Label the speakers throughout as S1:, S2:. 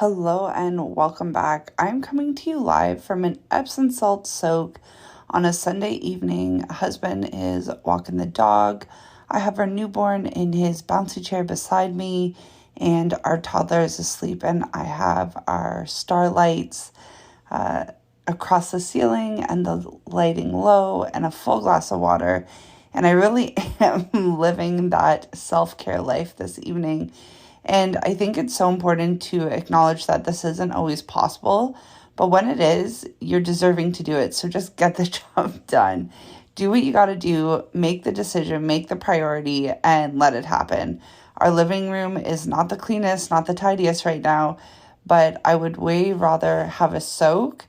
S1: Hello and welcome back. I'm coming to you live from an Epsom salt soak on a Sunday evening. Husband is walking the dog. I have our newborn in his bouncy chair beside me, and our toddler is asleep. And I have our starlights across the ceiling and the lighting low and a full glass of water. And I really am living that self-care life this evening. And I think it's so important to acknowledge that this isn't always possible, but when it is, you're deserving to do it. So just get the job done. Do what you got to do, make the decision, make the priority, and let it happen. Our living room is not the cleanest, not the tidiest right now, but I would way rather have a soak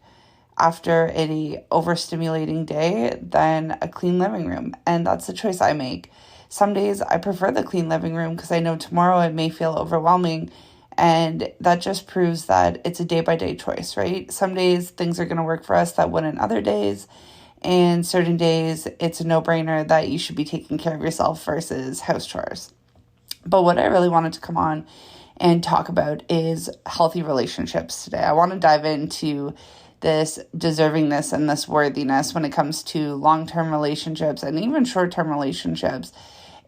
S1: after a overstimulating day than a clean living room. And that's the choice I make. Some days I prefer the clean living room because I know tomorrow it may feel overwhelming, and that just proves that it's a day-by-day choice, right? Some days things are going to work for us that wouldn't other days, and certain days it's a no-brainer that you should be taking care of yourself versus house chores. But what I really wanted to come on and talk about is healthy relationships today. I want to dive into this deservingness and this worthiness when it comes to long-term relationships and even short-term relationships,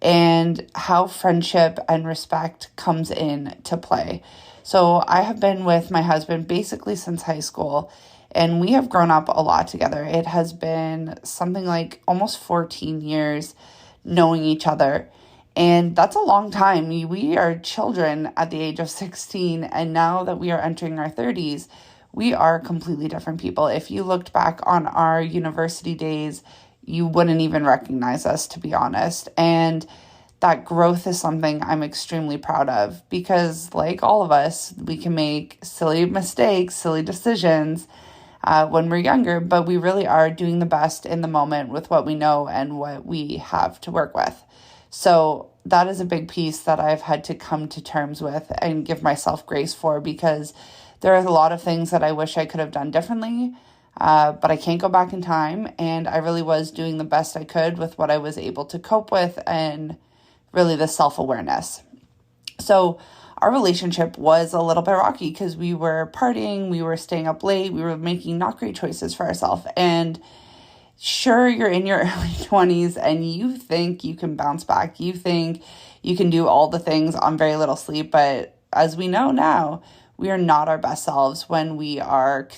S1: and how friendship and respect comes in to play. So I have been with my husband basically since high school, and we have grown up a lot together. It has been something like almost 14 years knowing each other. And that's a long time. We are children at the age of 16, and now that we are entering our 30s, we are completely different people. If you looked back on our university days, you wouldn't even recognize us, to be honest. And that growth is something I'm extremely proud of because, like all of us, we can make silly mistakes, silly decisions when we're younger, but we really are doing the best in the moment with what we know and what we have to work with. So that is a big piece that I've had to come to terms with and give myself grace for, because there are a lot of things that I wish I could have done differently. But I can't go back in time, and I really was doing the best I could with what I was able to cope with and really the self-awareness. So our relationship was a little bit rocky because we were partying, we were staying up late, we were making not great choices for ourselves. And sure, you're in your early 20s and you think you can bounce back, you think you can do all the things on very little sleep, but as we know now, we are not our best selves when we are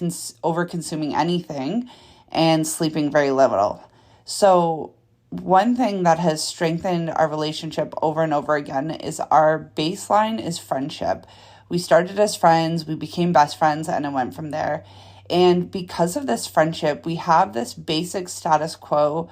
S1: over-consuming anything and sleeping very little. So one thing that has strengthened our relationship over and over again is our baseline is friendship. We started as friends, we became best friends, and it went from there. And because of this friendship, we have this basic status quo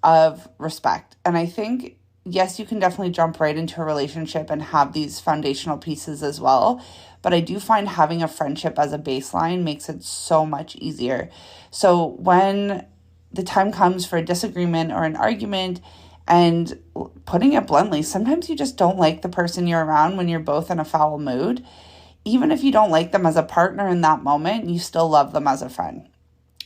S1: of respect. And I think, yes, you can definitely jump right into a relationship and have these foundational pieces as well. But I do find having a friendship as a baseline makes it so much easier. So when the time comes for a disagreement or an argument, and putting it bluntly, sometimes you just don't like the person you're around when you're both in a foul mood. Even if you don't like them as a partner in that moment, you still love them as a friend.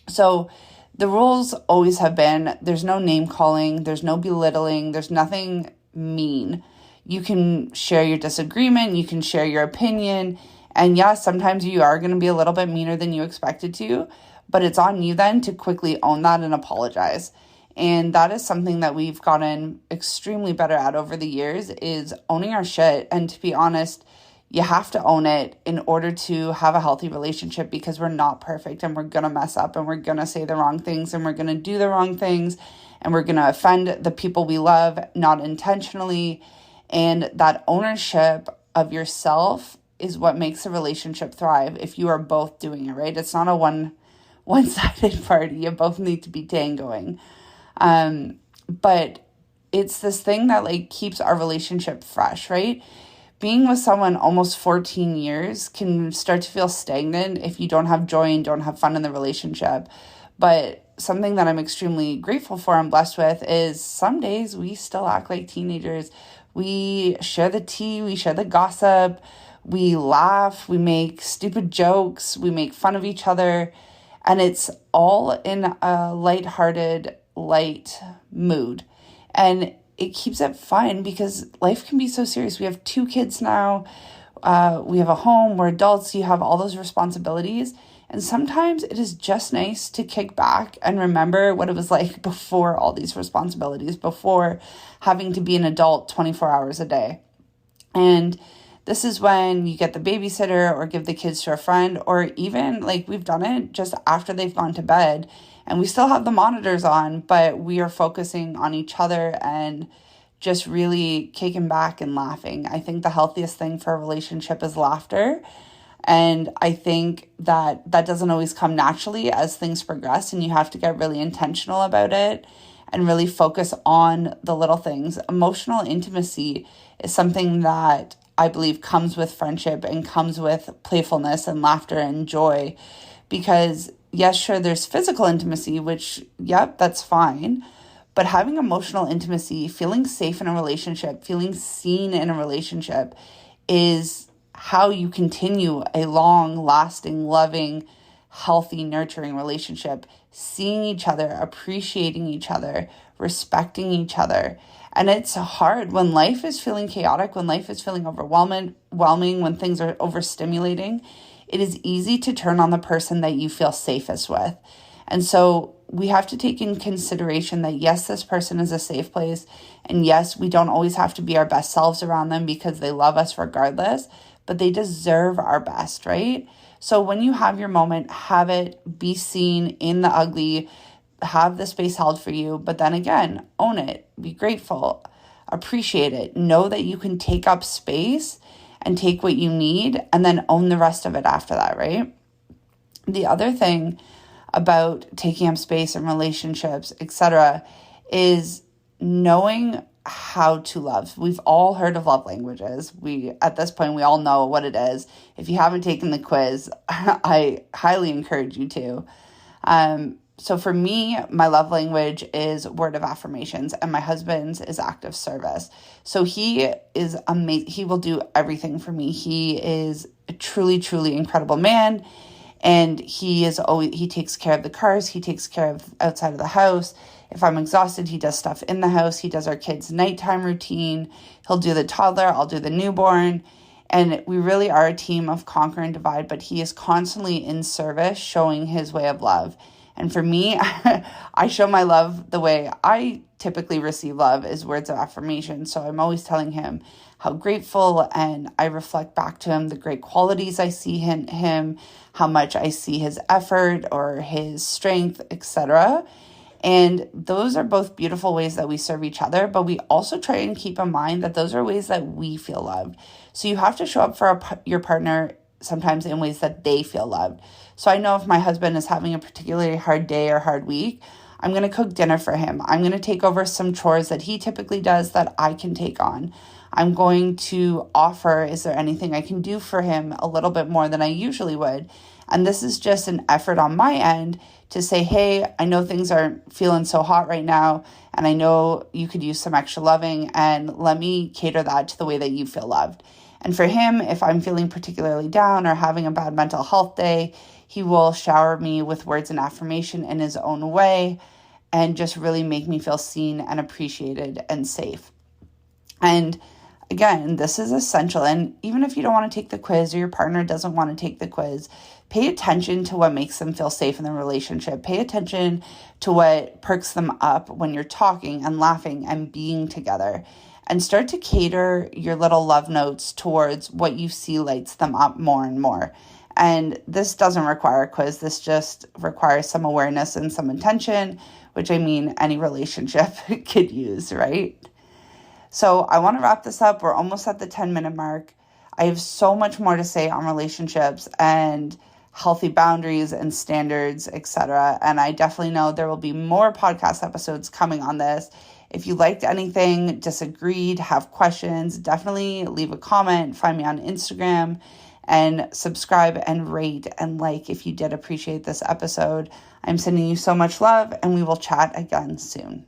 S1: So the rules always have been, there's no name calling, there's no belittling, there's nothing mean. You can share your disagreement, you can share your opinion, and yes, sometimes you are going to be a little bit meaner than you expected to, but it's on you then to quickly own that and apologize. And that is something that we've gotten extremely better at over the years, is owning our shit. And to be honest, you have to own it in order to have a healthy relationship, because we're not perfect and we're going to mess up and we're going to say the wrong things and we're going to do the wrong things and we're going to offend the people we love, not intentionally. And that ownership of yourself is what makes a relationship thrive if you are both doing it, right? It's not a one-sided party. You both need to be tangoing. But it's this thing that keeps our relationship fresh, right? Being with someone almost 14 years can start to feel stagnant if you don't have joy and don't have fun in the relationship. But something that I'm extremely grateful for and blessed with is some days we still act like teenagers. We share the tea, we share the gossip, we laugh, we make stupid jokes, we make fun of each other, and it's all in a lighthearted, light mood. And it keeps it fun because life can be so serious. We have 2 kids now. we have a home, we're adults, you have all those responsibilities. And sometimes it is just nice to kick back and remember what it was like before all these responsibilities, before having to be an adult 24 hours a day. And this is when you get the babysitter or give the kids to a friend, or even like we've done it just after they've gone to bed and we still have the monitors on, but we are focusing on each other and just really kicking back and laughing. I think the healthiest thing for a relationship is laughter. And I think that doesn't always come naturally as things progress, and you have to get really intentional about it and really focus on the little things. Emotional intimacy is something that I believe comes with friendship and comes with playfulness and laughter and joy. Because yes, sure, there's physical intimacy, which, yep, that's fine. But having emotional intimacy, feeling safe in a relationship, feeling seen in a relationship is how you continue a long, lasting, loving, healthy, nurturing relationship, seeing each other, appreciating each other, respecting each other. And it's hard when life is feeling chaotic, when life is feeling overwhelming, when things are overstimulating. It is easy to turn on the person that you feel safest with. And so we have to take in consideration that yes, this person is a safe place. And yes, we don't always have to be our best selves around them because they love us regardless, but they deserve our best, right? So when you have your moment, have it, be seen in the ugly, have the space held for you, but then again, own it, be grateful, appreciate it, know that you can take up space and take what you need and then own the rest of it after that, right? The other thing about taking up space in relationships, etc., is knowing how to love. We've all heard of love languages. At this point, we all know what it is. If you haven't taken the quiz, I highly encourage you to. So for me, my love language is word of affirmations, and my husband's is acts of service. So he is amazing. He will do everything for me. He is a truly, truly incredible man. And he takes care of the cars. He takes care of outside of the house. If I'm exhausted, he does stuff in the house. He does our kids' nighttime routine. He'll do the toddler. I'll do the newborn. And we really are a team of conquer and divide, but he is constantly in service, showing his way of love. And for me, I show my love the way I typically receive love is words of affirmation. So I'm always telling him how grateful, and I reflect back to him the great qualities I see in him, how much I see his effort or his strength, etc. And those are both beautiful ways that we serve each other, but we also try and keep in mind that those are ways that we feel loved. So you have to show up for your partner sometimes in ways that they feel loved. So I know if my husband is having a particularly hard day or hard week, I'm going to cook dinner for him. I'm going to take over some chores that he typically does that I can take on. I'm going to offer, is there anything I can do for him a little bit more than I usually would? And this is just an effort on my end to say, hey, I know things aren't feeling so hot right now, and I know you could use some extra loving, and let me cater that to the way that you feel loved. And for him, if I'm feeling particularly down or having a bad mental health day, he will shower me with words and affirmation in his own way and just really make me feel seen and appreciated and safe. And again, this is essential. And even if you don't want to take the quiz or your partner doesn't want to take the quiz, pay attention to what makes them feel safe in the relationship. Pay attention to what perks them up when you're talking and laughing and being together. And start to cater your little love notes towards what you see lights them up more and more. And this doesn't require a quiz. This just requires some awareness and some intention, which I mean any relationship could use, right? So I want to wrap this up. We're almost at the 10-minute mark. I have so much more to say on relationships and healthy boundaries and standards, etc. And I definitely know there will be more podcast episodes coming on this. If you liked anything, disagreed, have questions, definitely leave a comment, find me on Instagram, and subscribe and rate and like if you did appreciate this episode. I'm sending you so much love, and we will chat again soon.